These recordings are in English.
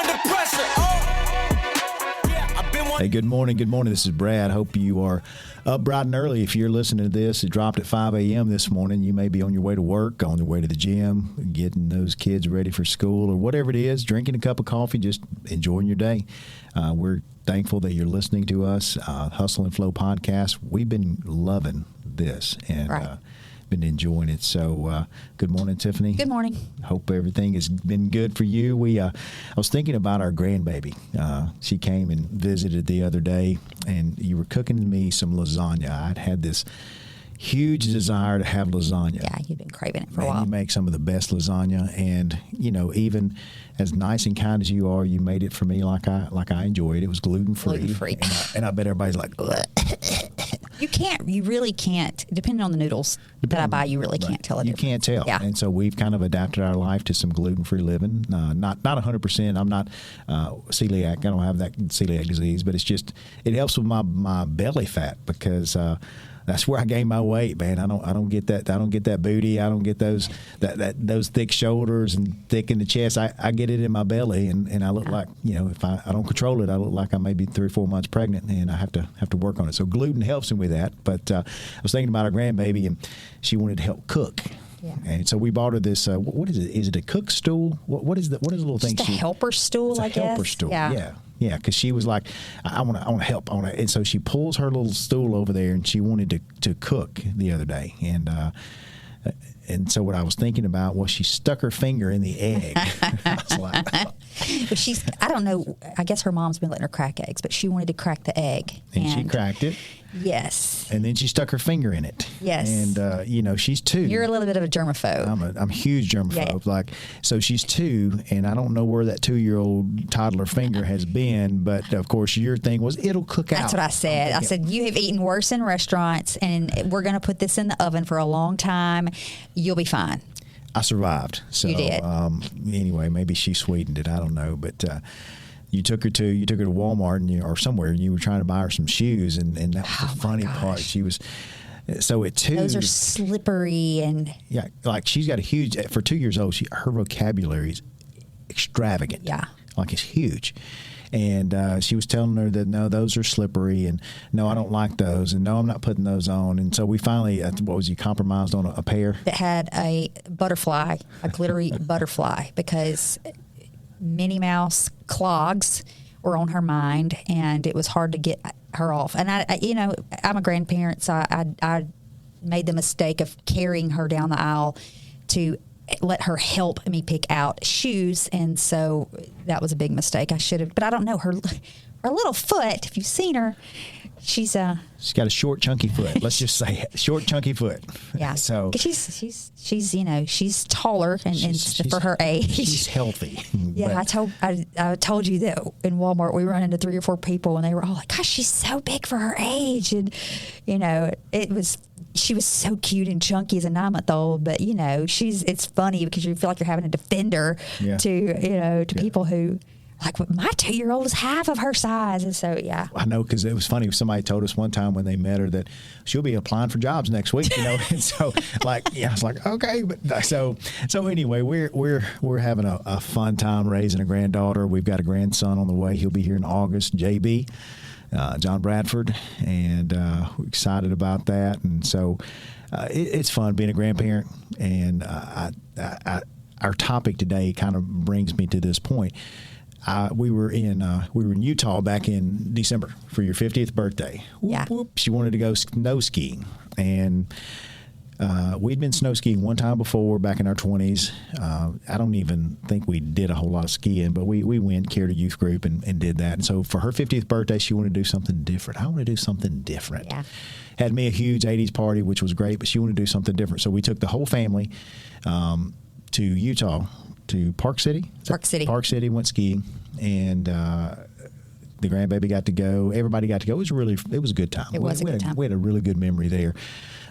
under pressure. Hey, good morning. Good morning. This is Brad. Hope you are up bright and early. If you're listening to this, it dropped at 5 a.m. this morning. You may be on your way to work, on your way to the gym, getting those kids ready for school or whatever it is, drinking a cup of coffee, just enjoying your day. We're thankful that you're listening to us, Hustle and Flow podcast. We've been loving this and been enjoying it. So good morning, Tiffany. Good morning. Hope everything has been good for you. I was thinking about our grandbaby. She came and visited the other day, and you were cooking me some lasagna. I'd had this huge desire to have lasagna. Yeah, you've been craving it for a while. You make some of the best lasagna, and even as nice and kind as you are, you made it for me like I enjoyed. It was gluten-free. Gluten-free. And I bet everybody's like, You really can't, depending on the noodles that I buy, you really can't tell it. You can't tell. Yeah. And so we've kind of adapted our life to some gluten-free living. Not 100%. I'm not celiac. I don't have that celiac disease, but it helps with my belly fat because that's where I gain my weight, man. I don't get that. I don't get that booty. I don't get those thick shoulders and thick in the chest. I get it in my belly, and I look like, if I don't control it, I look like I may be 3 or 4 months pregnant, and I have to work on it. So gluten helps me with that. But I was thinking about our grandbaby, and she wanted to help cook. Yeah. And so we bought her this. What is it? Is it a cook stool? What is the little thing? Just a helper stool, I guess. Helper stool. Yeah. Yeah, because she was like, I want to help. And so she pulls her little stool over there, and she wanted to cook the other day. And so what I was thinking about was she stuck her finger in the egg. I was like, But I don't know, I guess her mom's been letting her crack eggs, but she wanted to crack the egg. And she cracked it. Yes. And then she stuck her finger in it. Yes. And, she's 2. You're a little bit of a germaphobe. I'm a huge germaphobe. Yeah. So she's 2, and I don't know where that 2-year-old toddler finger has been, but of course your thing was it'll cook out. That's what I said. I said, you have eaten worse in restaurants, and we're going to put this in the oven for a long time. You'll be fine. I survived. So, you did. Anyway, maybe she sweetened it. I don't know, but you took her to Walmart or somewhere, and you were trying to buy her some shoes, and that was the funny part. She was. So at 2, those are slippery and like she's got a huge. For 2 years old, her vocabulary is extravagant. Yeah, like it's huge. And she was telling her that, no, those are slippery, and no, I don't like those, and no, I'm not putting those on. And so we finally, you compromised on a pair? That had a butterfly, a glittery butterfly, because Minnie Mouse clogs were on her mind, and it was hard to get her off. And I'm a grandparent, so I made the mistake of carrying her down the aisle to let her help me pick out shoes, and so that was a big mistake. I should have, but I don't know her little foot. If you've seen her, she's got a short, chunky foot. Let's just say it. Short, chunky foot. Yeah. So she's taller and for her age. She's healthy. Yeah, I told you that in Walmart we run into 3 or 4 people, and they were all like, "Gosh, she's so big for her age," and she was so cute and chunky as a 9-month-old, but it's funny because you feel like you're having to defend her to people who like, my 2-year-old is half of her size. And so, yeah. I know, because it was funny. Somebody told us one time when they met her that she'll be applying for jobs next week, and so I was like, okay. But so anyway, we're having a fun time raising a granddaughter. We've got a grandson on the way. He'll be here in August, JB. John Bradford, and we're excited about that. And so it's fun being a grandparent. And our topic today kind of brings me to this point. We were in Utah back in December for your 50th birthday. Yeah. Whoop. She wanted to go snow skiing, and we'd been snow skiing one time before back in our 20s. I don't even think we did a whole lot of skiing, but we went, carried a youth group, and did that. And so for her 50th birthday, she wanted to do something different. I want to do something different. Yeah. Had me a huge 80s party, which was great, but she wanted to do something different. So we took the whole family to Utah, to Park City. Park City, went skiing, and the grandbaby got to go. Everybody got to go. It was a good time. It was a good time. We had a really good memory there.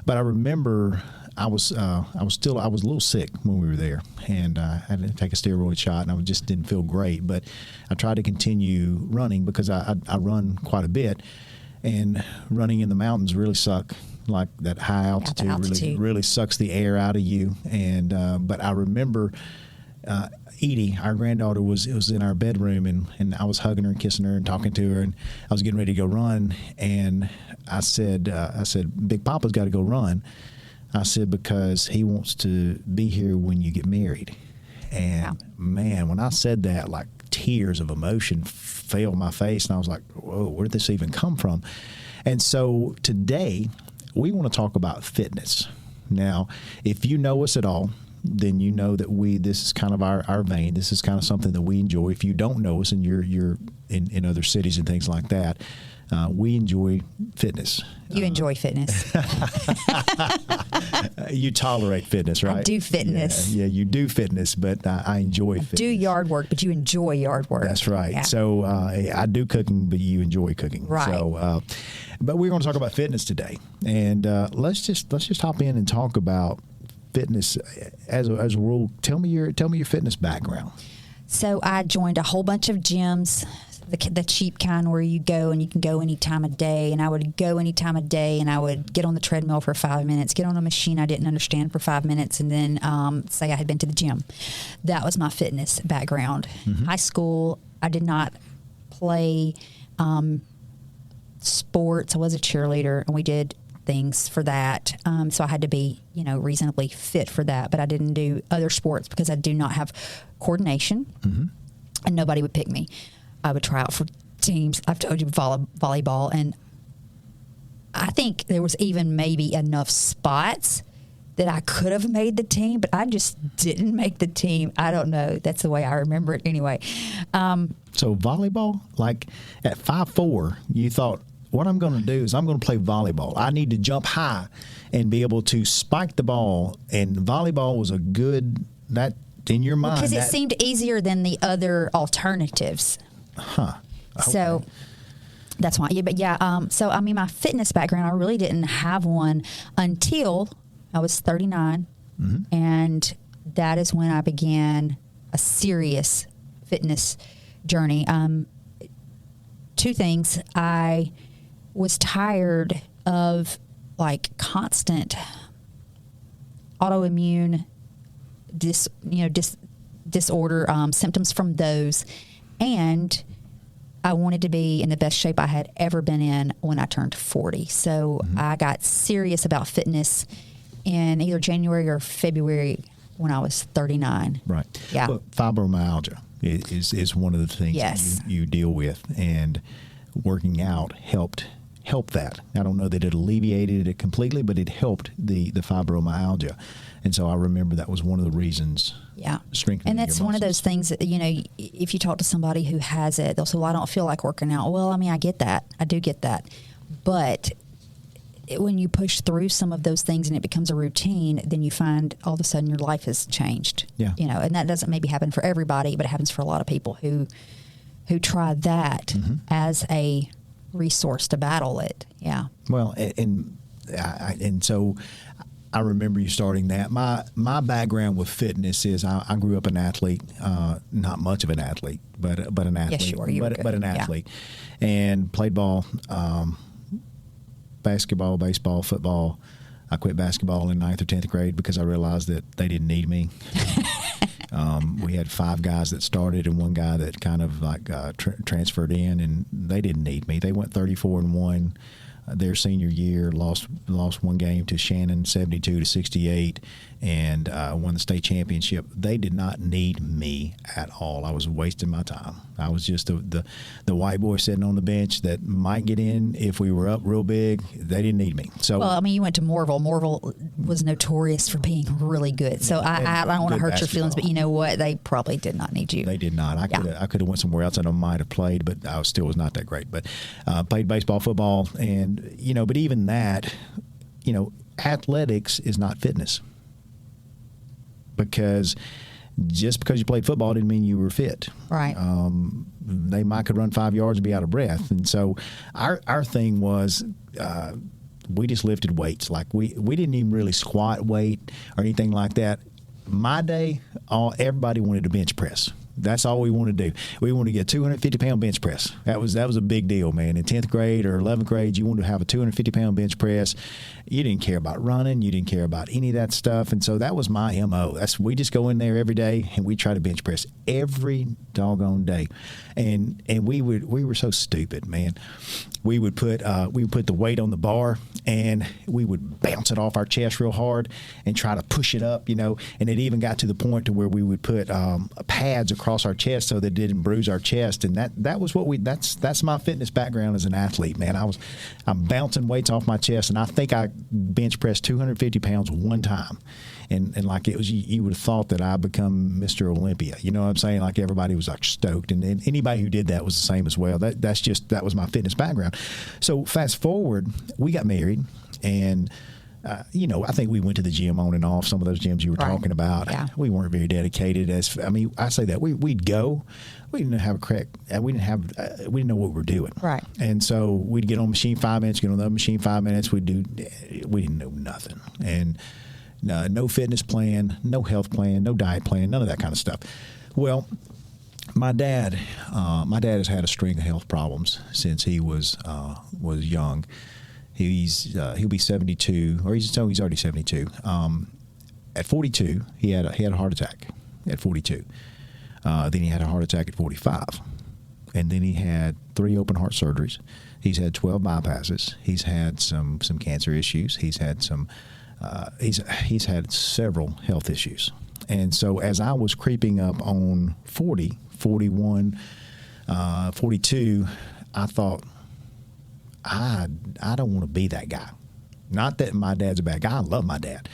But I remember I was a little sick when we were there, and I had to take a steroid shot, and I just didn't feel great. But I tried to continue running because I run quite a bit, and running in the mountains really suck. Like that high altitude, really sucks the air out of you. And but I remember, Edie, our granddaughter, was in our bedroom, and I was hugging her and kissing her and talking to her, and I was getting ready to go run, and I said, Big Papa's got to go run. I said, because he wants to be here when you get married. And man, when I said that, like tears of emotion fell on my face, and I was like, whoa, where did this even come from? And so today we want to talk about fitness. Now, if you know us at all, then you know that this is kind of our vein. This is kind of something that we enjoy. If you don't know us and you're in other cities and things like that, we enjoy fitness. You enjoy fitness. You tolerate fitness, right? I do fitness. Yeah, you do fitness, but I enjoy fitness. Do yard work, but you enjoy yard work. That's right. Yeah. So I do cooking, but you enjoy cooking. Right. So, but we're going to talk about fitness today, and let's just hop in and talk about fitness as a rule. Tell me your fitness background. So I joined a whole bunch of gyms, the cheap kind where you go and you can go any time of day. And I would go any time of day, and I would get on the treadmill for 5 minutes, get on a machine I didn't understand for 5 minutes, and then say I had been to the gym. That was my fitness background. Mm-hmm. High school, I did not play sports. I was a cheerleader, and we did things for that. So I had to be, reasonably fit for that. But I didn't do other sports because I do not have coordination, mm-hmm. and nobody would pick me. I would try out for teams. I've told you volleyball, and I think there was even maybe enough spots that I could have made the team, but I just didn't make the team. I don't know. That's the way I remember it anyway. So volleyball, like at 5'4", you thought, what I'm going to do is I'm going to play volleyball. I need to jump high and be able to spike the ball. And volleyball was a good, that in your mind. Because it seemed easier than the other alternatives. Huh. Okay. So that's why. Yeah, but yeah. So I mean, my fitness background, I really didn't have one until I was 39, mm-hmm. and that is when I began a serious fitness journey. Two things. I was tired of like constant autoimmune disorder, symptoms from those. And I wanted to be in the best shape I had ever been in when I turned 40. So mm-hmm. I got serious about fitness in either January or February when I was 39. Right. Yeah. Well, fibromyalgia is one of the things yes. that you deal with, and working out helped that. I don't know that it alleviated it completely, but it helped the fibromyalgia. And so I remember that was one of the reasons. Yeah. Strengthening and that's your one of muscles. those things that, if you talk to somebody who has it, they'll say, well, I don't feel like working out. Well, I mean, I get that. I do get that. But when you push through some of those things and it becomes a routine, then you find all of a sudden your life has changed. Yeah. And that doesn't maybe happen for everybody, but it happens for a lot of people who try that mm-hmm. as a resource to battle it. Yeah. Well, and so I remember you starting that. My background with fitness is I grew up an athlete, not much of an athlete, but an athlete. Yes, you were. You were good. But an athlete, and played ball, basketball, baseball, football. I quit basketball in 9th or 10th grade because I realized that they didn't need me. We had 5 guys that started and 1 guy that kind of like transferred in, and they didn't need me. They went 34-1 their senior year, lost 1 game to Shannon 72-68, and won the state championship. They did not need me at all. I was wasting my time. I was just the white boy sitting on the bench that might get in if we were up real big. They didn't need me. So, well, I mean, you went to Morville. Morville was notorious for being really good. So I don't want to hurt your feelings, but you know what? They probably did not need you. They did not. I could have went somewhere else and I might have played, but I still was not that great. But played baseball, football, and but even that, athletics is not fitness, because just because you played football didn't mean you were fit. Right. They might could run 5 yards and be out of breath. And so our thing was we just lifted weights. Like we didn't even really squat weight or anything like that. My day, everybody wanted to bench press. That's all we want to do. We want to get a 250-pound bench press. That was a big deal, man. In 10th grade or 11th grade, you wanted to have a 250-pound bench press. You didn't care about running. You didn't care about any of that stuff. And so that was my MO. We just go in there every day and we try to bench press every doggone day. And we were so stupid, man. We would put the weight on the bar and we would bounce it off our chest real hard and try to push it up, and it even got to the point to where we would put pads across our chest so that it didn't bruise our chest. And that was that's my fitness background as an athlete, man. I'm bouncing weights off my chest, and I think I bench pressed 250 pounds one time. And like it was, you would have thought that I become Mr. Olympia. You know what I'm saying? Like everybody was like stoked, and anybody who did that was the same as well. That was my fitness background. So fast forward, we got married, and I think we went to the gym on and off. Some of those gyms you were talking about, we weren't very dedicated. I say that we'd go. We didn't have a crack. We didn't know what we were doing. Right. And so we'd get on machine 5 minutes, get on the other machine 5 minutes. We didn't know nothing. And no fitness plan, no health plan, no diet plan, none of that kind of stuff. Well, my dad has had a string of health problems since he was young. He'll be 72, or he's already 72. At 42, he had a heart attack. At 42, then he had a heart attack at 45, and then he had 3 open heart surgeries. He's had 12 bypasses. He's had some cancer issues. He's had some. He's had several health issues. And so as I was creeping up on 40, 41, 42, I thought, I don't want to be that guy. Not that my dad's a bad guy. I love my dad.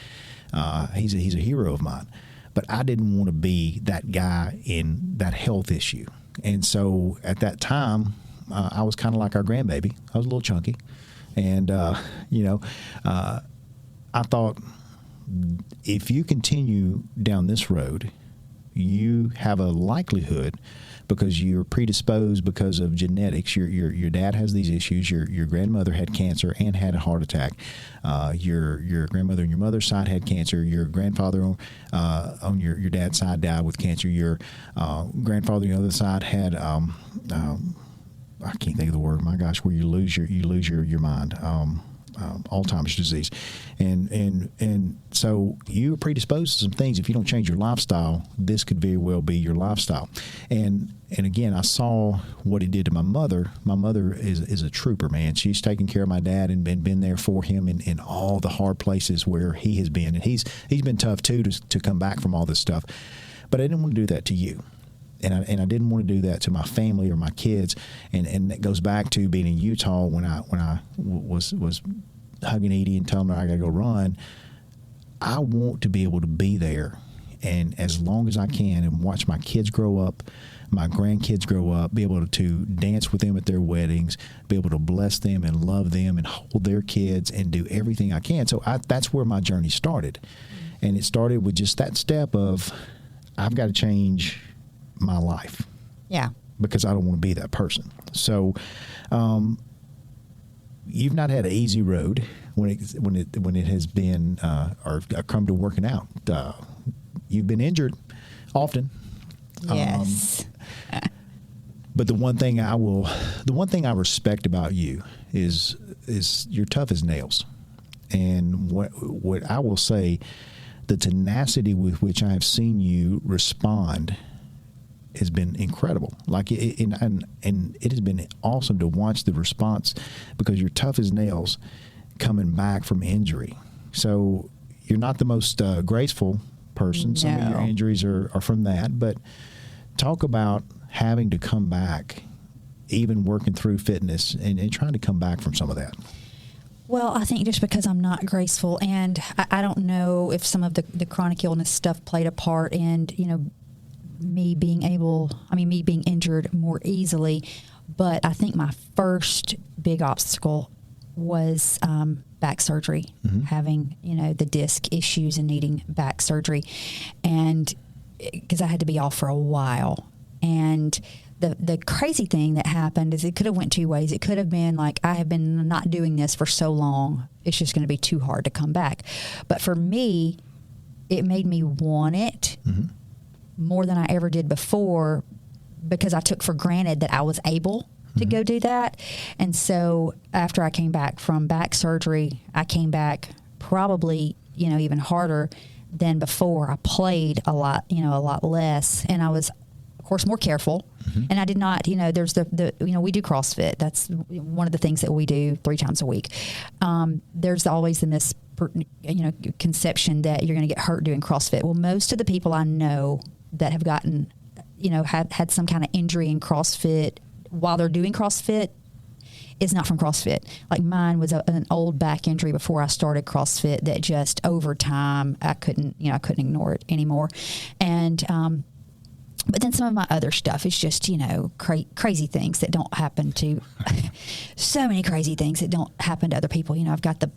He's a hero of mine. But I didn't want to be that guy in that health issue. And so at that time, I was kind of like our grandbaby. I was a little chunky. And, I thought, if you continue down this road, you have a likelihood, because you're predisposed because of genetics. Your dad has these issues. Your grandmother had cancer and had a heart attack. Your grandmother on your mother's side had cancer. Your grandfather on your dad's side died with cancer. Your grandfather on the other side had I can't think of the word. My gosh, where you lose your mind. Alzheimer's disease, and so you're predisposed to some things. If you don't change your lifestyle, this could very well be your lifestyle. And again, I saw what it did to my mother. My mother is a trooper, man. She's taken care of my dad and been there for him in all the hard places where he has been, and he's been tough too to come back from all this stuff. But I didn't want to do that to you. And I didn't want to do that to my family or my kids, and that goes back to being in Utah when I was hugging Edie and telling her I got to go run. I want to be able to be there, and as long as I can, and watch my kids grow up, my grandkids grow up, be able to dance with them at their weddings, be able to bless them and love them and hold their kids and do everything I can. So that's where my journey started, and it started with just that step of I've got to change my life. Yeah. Because I don't want to be that person. So, you've not had an easy road when it has been or come to working out. You've been injured often. Yes. But the one thing I respect about you is you're tough as nails. And what I will say, the tenacity with which I have seen you respond has been incredible. Like and it has been awesome to watch the response, because you're tough as nails coming back from injury. So you're not the most graceful person. No. Some of your injuries are from that. But talk about having to come back, even working through fitness and trying to come back from some of that. Well, I think just because I'm not graceful, and I don't know if some of the chronic illness stuff played a part in, me being injured more easily. But I think my first big obstacle was back surgery, having, the disc issues and needing back surgery. And because I had to be off for a while. And the crazy thing that happened is it could have went two ways. It could have been like, I have been not doing this for so long, it's just going to be too hard to come back. But for me, it made me want it. more than I ever did before because I took for granted that I was able to go do that. And so after I came back from back surgery, I came back probably, even harder than before. I played a lot less, and I was, of course, more careful. And I did not, there's we do CrossFit. That's one of the things that we do 3 times a week. There's always the conception that you're going to get hurt doing CrossFit. Well, most of the people I know that have gotten, had some kind of injury in CrossFit while they're doing CrossFit is not from CrossFit. Like mine was an old back injury before I started CrossFit that just over time I couldn't ignore it anymore. And, but then some of my other stuff is just, crazy things that don't happen to, so many crazy things that don't happen to other people. I've got the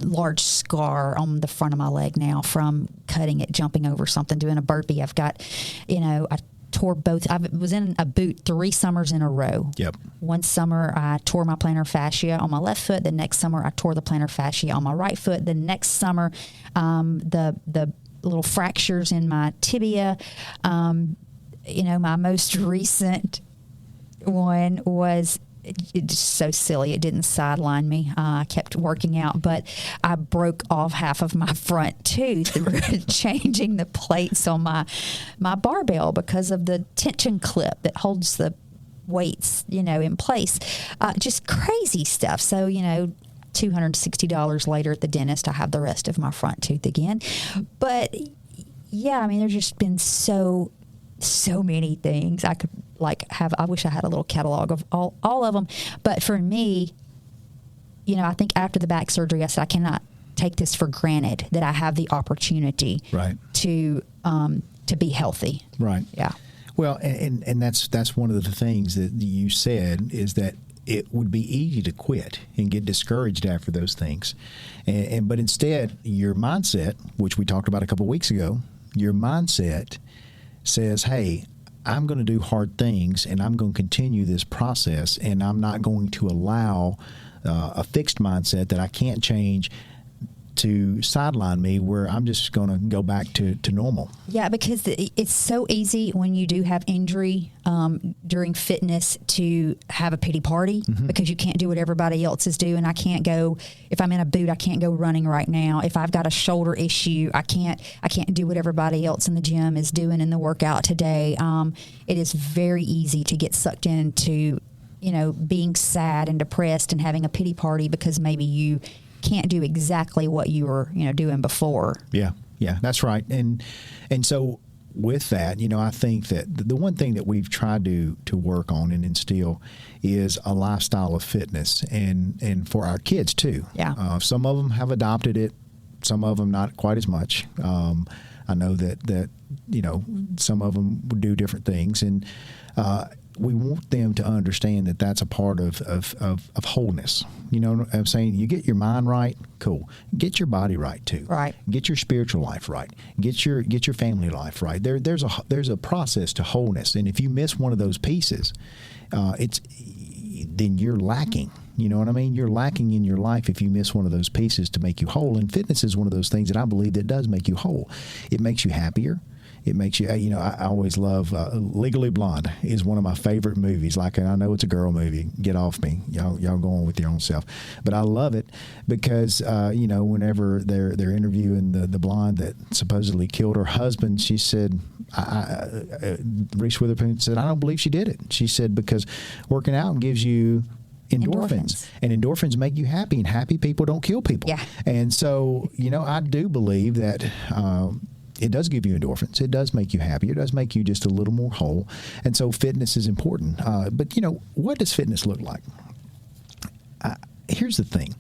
large scar on the front of my leg now from cutting it, jumping over something, doing a burpee. I've got, I tore both. I was in a boot 3 summers in a row. Yep. One summer I tore my plantar fascia on my left foot. The next summer I tore the plantar fascia on my right foot. The next summer, the little fractures in my tibia. My most recent one was it's so silly. It didn't sideline me. I kept working out, but I broke off half of my front tooth changing the plates on my barbell because of the tension clip that holds the weights, in place. Just crazy stuff. So, $260 later at the dentist, I have the rest of my front tooth again. But yeah, there's just been so many things I could have. I wish I had a little catalog of all of them. But for me, I think after the back surgery, I said I cannot take this for granted that I have the opportunity to be healthy. Right. Yeah. Well, and that's one of the things that you said is that it would be easy to quit and get discouraged after those things. But instead, your mindset, which we talked about a couple of weeks ago, your mindset says, hey, I'm going to do hard things and I'm going to continue this process, and I'm not going to allow a fixed mindset that I can't change to sideline me where I'm just going to go back to normal. Yeah, because it's so easy when you do have injury during fitness to have a pity party because you can't do what everybody else is doing. I can't go, if I'm in a boot, I can't go running right now. If I've got a shoulder issue, I can't do what everybody else in the gym is doing in the workout today. It is very easy to get sucked into, being sad and depressed and having a pity party because maybe you can't do exactly what you were, doing before. Yeah, that's right. And so with that, I think that the one thing that we've tried to work on and instill is a lifestyle of fitness, and for our kids too. Yeah. Some of them have adopted it, some of them not quite as much. I know that some of them would do different things, and we want them to understand that that's a part of wholeness. I'm saying? You get your mind right, cool. Get your body right too. Right. Get your spiritual life right. Get your family life right. There's a process to wholeness, and if you miss one of those pieces, then you're lacking. You know what I mean? You're lacking in your life if you miss one of those pieces to make you whole. And fitness is one of those things that I believe that does make you whole. It makes you happier. It makes you, I always love Legally Blonde is one of my favorite movies. Like, and I know it's a girl movie. Get off me. Y'all go on with your own self. But I love it because, whenever they're interviewing the blonde that supposedly killed her husband, she said, Reese Witherspoon said, I don't believe she did it. She said, because working out gives you endorphins. And endorphins make you happy, and happy people don't kill people. Yeah. And so, I do believe that it does give you endorphins. It does make you happy. It does make you just a little more whole. And so fitness is important. But, what does fitness look like? Here's the thing.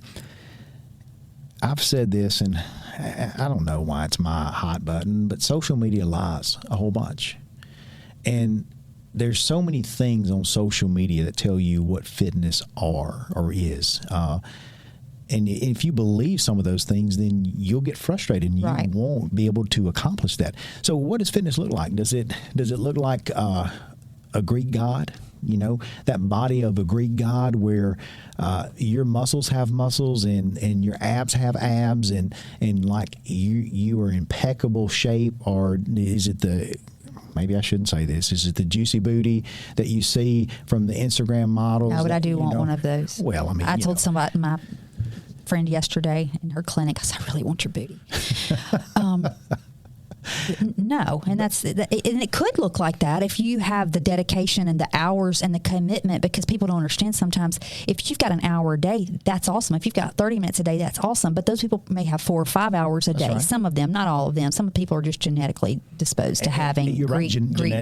I've said this, and I don't know why it's my hot button, but social media lies a whole bunch. And there's so many things on social media that tell you what fitness are or is. And if you believe some of those things, then you'll get frustrated and you won't be able to accomplish that. So what does fitness look like? Does it look like a Greek god? That body of a Greek god where your muscles have muscles and your abs have abs and like you are in impeccable shape? Or is it maybe I shouldn't say this. Is it the juicy booty that you see from the Instagram models? No, but I do you want know? one of those. Well, I mean, I you told know. somebody, my friend yesterday in her clinic, I said, I really want your booty. No, and and it could look like that if you have the dedication and the hours and the commitment, because people don't understand sometimes if you've got an hour a day, that's awesome. If you've got 30 minutes a day, that's awesome. But those people may have 4 or 5 hours a day. right. Some of them, not all of them. Some people are just genetically disposed to having You're right.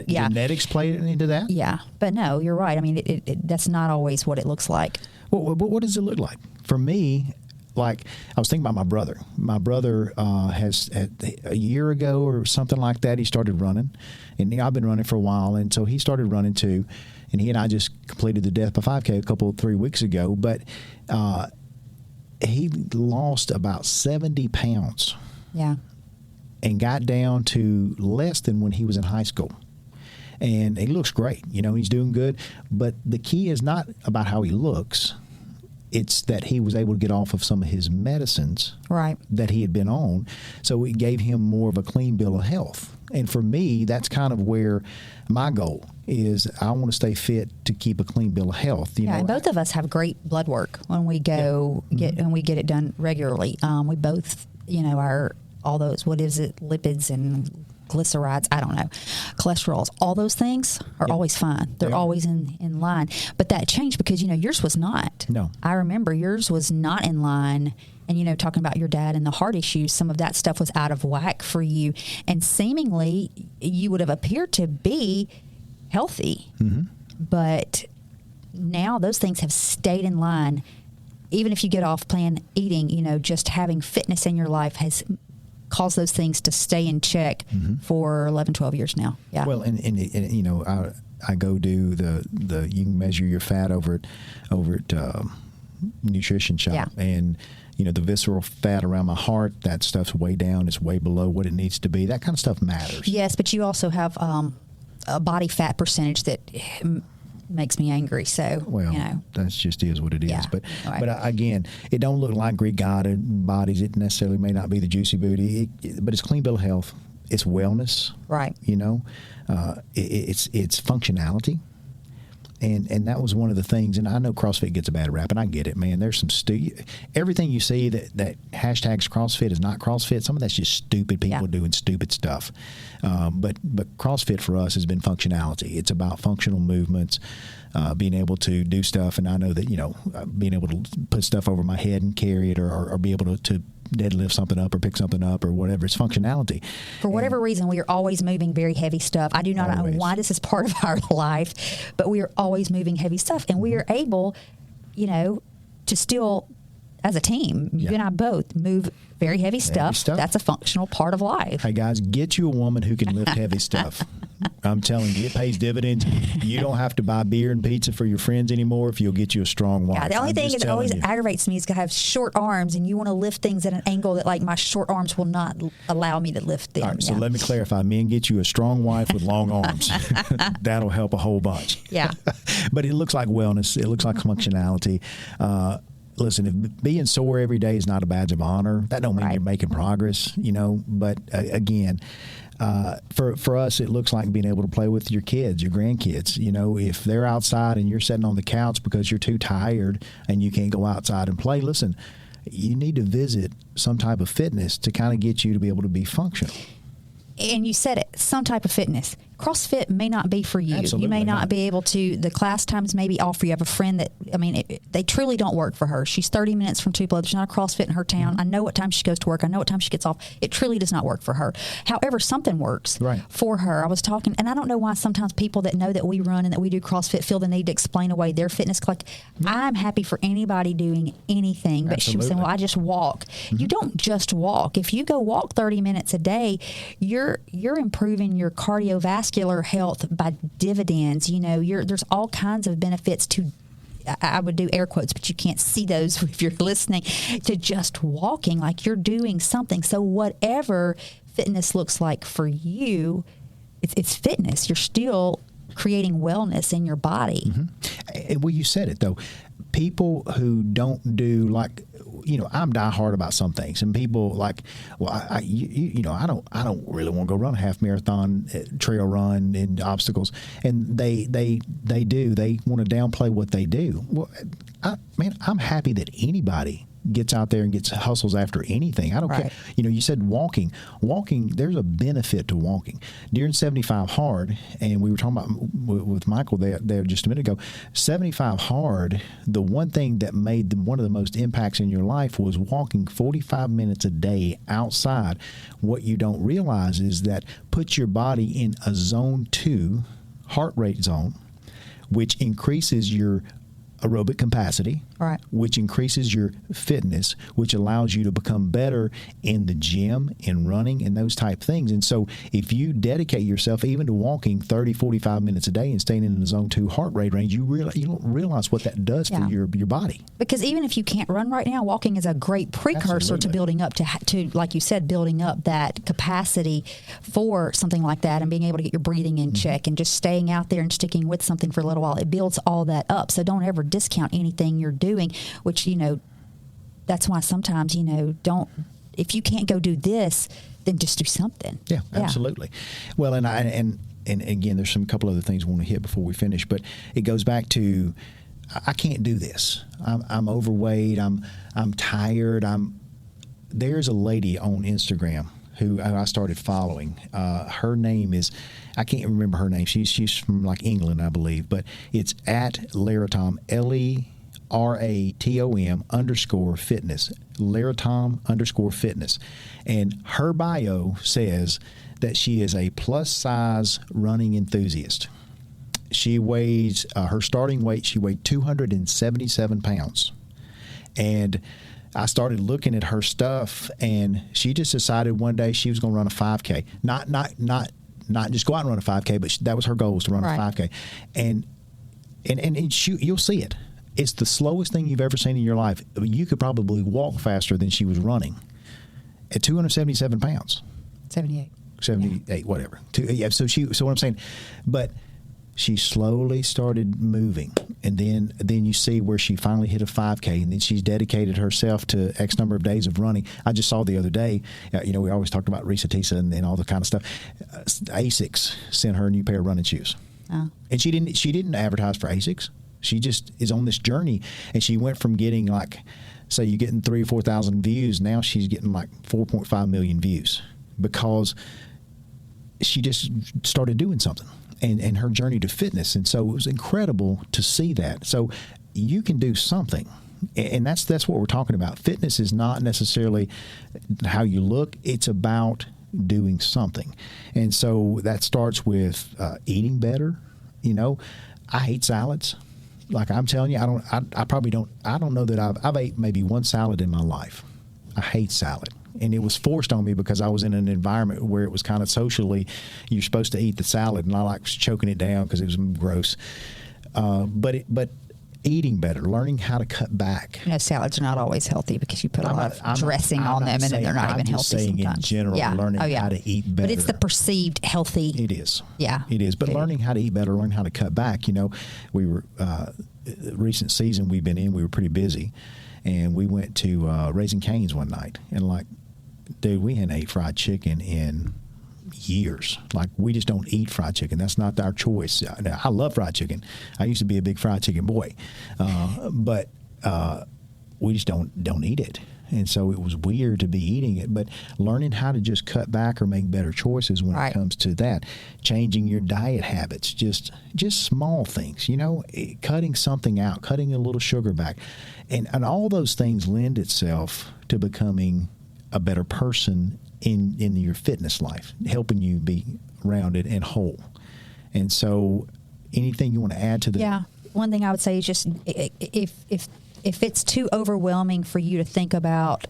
yeah. Genetics play into that? Yeah, but no, you're right. I mean, that's not always what it looks like. Well, what does it look like? For me, like I was thinking about my brother. My brother has a year ago or something like that. He started running, and I've been running for a while, and so he started running too. And he and I just completed the Death by 5K 3 weeks ago. But he lost about 70 pounds Yeah. and got down to less than when he was in high school. And he looks great. You know, he's doing good. But the key is not about how he looks. It's that he was able to get off of some of his medicines Right. that he had been on. So it gave him more of a clean bill of health. And for me, that's kind of where my goal is. I want to stay fit to keep a clean bill of health. You Yeah, know, and both of us have great blood work when we go when we get it done regularly. We both, all those, what is it, lipids and glycerides, I don't know, cholesterols, all those things are always fine. They're always in line. But that changed because, yours was not. No. I remember yours was not in line. And, talking about your dad and the heart issues, some of that stuff was out of whack for you. And seemingly you would have appeared to be healthy. Mm-hmm. But now those things have stayed in line. Even if you get off plan eating, just having fitness in your life has cause those things to stay in check for 11, 12 years now. Yeah. Well, and I go do the you can measure your fat over at Nutrition Shop. Yeah. And, the visceral fat around my heart, that stuff's way down. It's way below what it needs to be. That kind of stuff matters. Yes, but you also have a body fat percentage that makes me angry. So, Well, that's just is what it is. Yeah. But Right. but again, it don't look like Greek god bodies. It necessarily may not be the juicy booty, but it's clean bill of health. It's wellness. Right. It's functionality. And that was one of the things, and I know CrossFit gets a bad rap, and I get it, man. There's some everything you see that hashtags CrossFit is not CrossFit. Some of that's just stupid people doing stupid stuff. But CrossFit for us has been functionality. It's about functional movements, being able to do stuff, and I know that being able to put stuff over my head and carry it, or be able to deadlift something up or pick something up or whatever. It's functionality. For whatever reason, we are always moving very heavy stuff. I do not know why this is part of our life, but we are always moving heavy stuff. And we are able, to still, as a team, you and I both move very heavy stuff. That's a functional part of life. Hey, guys, get you a woman who can lift heavy stuff. I'm telling you, it pays dividends. You don't have to buy beer and pizza for your friends anymore if you'll get you a strong wife. Yeah, the only thing that always aggravates me is to have short arms, and you want to lift things at an angle that, like, my short arms will not allow me to lift them. All right, so let me clarify. Men, get you a strong wife with long arms. That'll help a whole bunch. Yeah. But it looks like wellness. It looks like functionality. Listen, if being sore every day is not a badge of honor, that don't mean you're making progress, But again, for us, it looks like being able to play with your kids, your grandkids. If they're outside and you're sitting on the couch because you're too tired and you can't go outside and play, listen, you need to visit some type of fitness to kind of get you to be able to be functional. And you said it, some type of fitness. CrossFit may not be for you. Absolutely you may not not. be able to, the class times may be off for you. I have a friend that, they truly don't work for her. She's 30 minutes from Tupelo. There's not a CrossFit in her town. I know what time she goes to work. I know what time she gets off. It truly does not work for her. However, something works for her. I was talking, and I don't know why sometimes people that know that we run and that we do CrossFit feel the need to explain away their fitness. Like, I'm happy for anybody doing anything. But she was saying, well, I just walk. You don't just walk. If you go walk 30 minutes a day, you're improving your cardiovascular health by dividends. There's all kinds of benefits to, I would do air quotes, but you can't see those if you're listening, to just walking. Like, you're doing something. So whatever fitness looks like for you, it's fitness. You're still creating wellness in your body. Mm-hmm. Well, you said it, though. People who don't do, like, I'm diehard about some things, and people like, well, I don't really want to go run a half marathon, trail run, and obstacles, and they want to downplay what they do. Well, I'm happy that anybody gets out there and hustles after anything. I don't care. You said walking, there's a benefit to walking. During 75 Hard, and we were talking about with Michael there just a minute ago, 75 Hard, the one thing that made one of the most impacts in your life was walking 45 minutes a day outside. What you don't realize is that puts your body in a zone 2 heart rate zone, which increases your aerobic capacity, which increases your fitness, which allows you to become better in the gym, in running, and those type things. And so if you dedicate yourself even to walking 30, 45 minutes a day and staying in the zone 2 heart rate range, you don't realize what that does for your body. Because even if you can't run right now, walking is a great precursor to building up to, like you said, building up that capacity for something like that and being able to get your breathing in check and just staying out there and sticking with something for a little while. It builds all that up. So don't ever discount anything you're doing, which, that's why sometimes, if you can't go do this, then just do something. Yeah, absolutely. Well, and again, there's some couple other things I want to hit before we finish, but it goes back to, I can't do this. I'm overweight. I'm tired. There's a lady on Instagram who I started following. Her name is, I can't remember her name. She's from like England, I believe, but it's at Leratom, LERATOM_fitness, Leratom_fitness. And her bio says that she is a plus size running enthusiast. She weighs, her starting weight, she weighed 277 pounds. And I started looking at her stuff, and she just decided one day she was going to run a 5K. Not just go out and run a 5K, but that was her goal, was to run a 5K. And you'll see it. It's the slowest thing you've ever seen in your life. You could probably walk faster than she was running at 277 pounds. 78, whatever. So what I'm saying, but she slowly started moving, and then you see where she finally hit a 5K, and then she's dedicated herself to X number of days of running. I just saw the other day, we always talked about Risa Tisa and all the kind of stuff. ASICS sent her a new pair of running shoes, and she didn't advertise for ASICS. She just is on this journey, and she went from getting like, say you're getting 3,000 or 4,000 views. Now she's getting like 4.5 million views because she just started doing something. And her journey to fitness. And so it was incredible to see that. So you can do something. And that's what we're talking about. Fitness is not necessarily how you look. It's about doing something. And so that starts with eating better. I hate salads. Like I'm telling you, I don't know that I've ate maybe one salad in my life. I hate salad. And it was forced on me because I was in an environment where it was kind of socially, you're supposed to eat the salad, and I like choking it down because it was gross. But eating better, learning how to cut back. Salads are not always healthy because you put a lot of dressing on them, and then they're not even healthy sometimes. In general, learning how to eat better. But it's the perceived healthy. It is. Yeah. It is. But learning how to eat better, learning how to cut back. We were, recent season we've been in, we were pretty busy. And we went to Raising Cane's one night. And dude, we hadn't ate fried chicken in years. Like, we just don't eat fried chicken. That's not our choice. I love fried chicken. I used to be a big fried chicken boy. But we just don't eat it. And so it was weird to be eating it. But learning how to just cut back or make better choices when it comes to that. Changing your diet habits. Just small things. Cutting something out. Cutting a little sugar back. And all those things lend itself to becoming a better person in your fitness life, helping you be rounded and whole. And so anything you want to add to that? Yeah. One thing I would say is just if it's too overwhelming for you to think about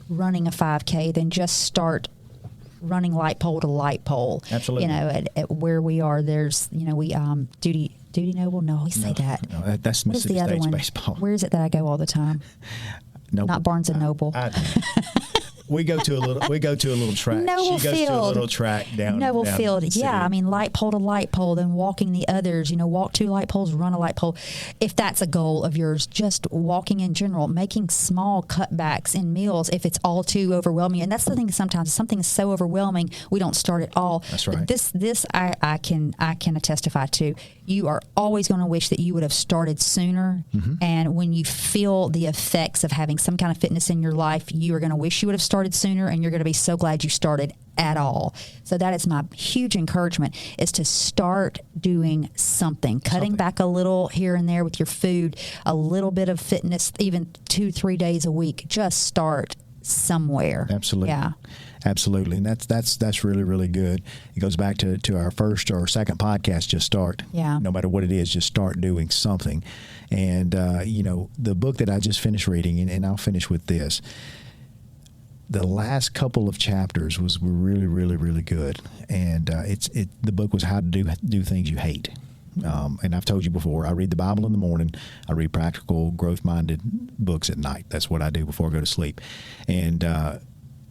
running a 5K, then just start running light pole to light pole. Absolutely. At where we are, there's, we, Duty Noble? No, we say that. No, that's Mississippi State's baseball. Where is it that I go all the time? Noble. Not Barnes & Noble. we go to a little track. Noble She goes Field. to a little track down Noble down Field. the city. Yeah, I mean, light pole to light pole, then walking the others, walk 2 light poles, run a light pole. If that's a goal of yours, just walking in general, making small cutbacks in meals if it's all too overwhelming. And that's the thing, sometimes something is so overwhelming, we don't start at all. That's right. But this I can testify to. You are always going to wish that you would have started sooner. Mm-hmm. And when you feel the effects of having some kind of fitness in your life, you are going to wish you would have started sooner, and you're going to be so glad you started at all. So that is my huge encouragement, is to start doing something, cutting back a little here and there with your food, a little bit of fitness, even 2-3 days a week. Just start somewhere. Absolutely. Yeah. Absolutely. And that's really, really good. It goes back to our first or second podcast, just start. Yeah. No matter what it is, just start doing something. And, the book that I just finished reading, and I'll finish with this, the last couple of chapters were really, really, really good. And the book was how to do things you hate. And I've told you before, I read the Bible in the morning. I read practical, growth-minded books at night. That's what I do before I go to sleep. And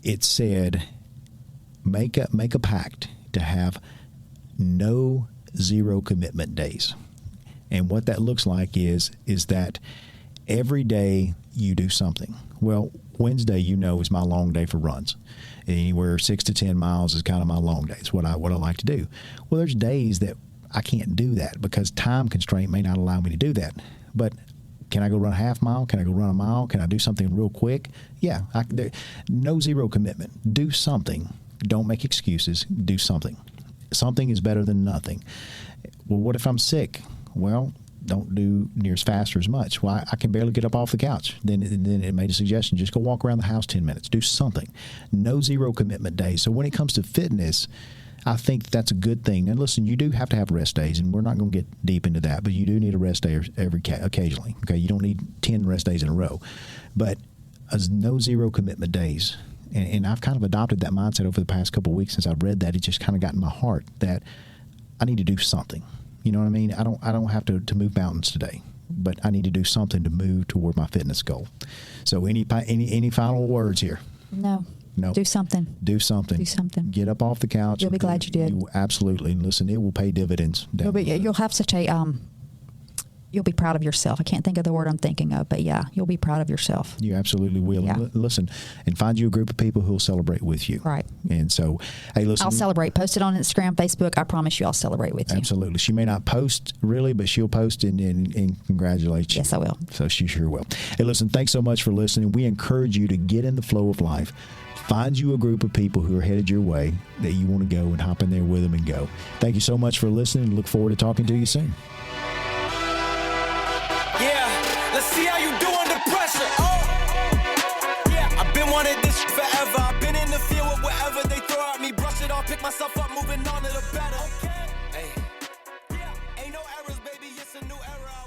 it said, make a pact to have no zero commitment days. And what that looks like is that every day you do something. Well, Wednesday, is my long day for runs. Anywhere 6 to 10 miles is kind of my long day. It's what I like to do. Well, there's days that I can't do that because time constraint may not allow me to do that. But can I go run a half mile? Can I go run a mile? Can I do something real quick? Yeah. No zero commitment. Do something. Don't make excuses. Do something. Something is better than nothing. Well, what if I'm sick? Well, don't do near as fast or as much. Well, I can barely get up off the couch. Then it made a suggestion, just go walk around the house 10 minutes. Do something. No zero commitment days. So when it comes to fitness, I think that's a good thing. And listen, you do have to have rest days, and we're not going to get deep into that, but you do need a rest day occasionally. Okay, you don't need 10 rest days in a row. But no zero commitment days. And I've kind of adopted that mindset over the past couple of weeks since I've read that. It just kind of got in my heart that I need to do something. You know what I mean? I don't have to move mountains today, but I need to do something to move toward my fitness goal. So any final words here? No. No. Do something. Do something. Do something. Get up off the couch. You'll be glad you did. Absolutely. And listen, it will pay dividends. You'll have such a you'll be proud of yourself. I can't think of the word I'm thinking of, but yeah, you'll be proud of yourself. You absolutely will. Yeah. Listen, and find you a group of people who will celebrate with you. Right. And so, hey, listen. I'll celebrate. Post it on Instagram, Facebook. I promise you I'll celebrate with you. Absolutely. She may not post really, but she'll post and congratulate you. Yes, I will. So she sure will. Hey, listen, thanks so much for listening. We encourage you to get in the flow of life. Find you a group of people who are headed your way that you want to go and hop in there with them and go. Thank you so much for listening. Look forward to talking to you soon. Yeah, let's see how you do under pressure. Oh, yeah, I've been wanting this forever. I've been in the field with whatever they throw at me. Brush it off, pick myself up, moving on to the better. Okay, hey, yeah, ain't no errors, baby. It's a new era.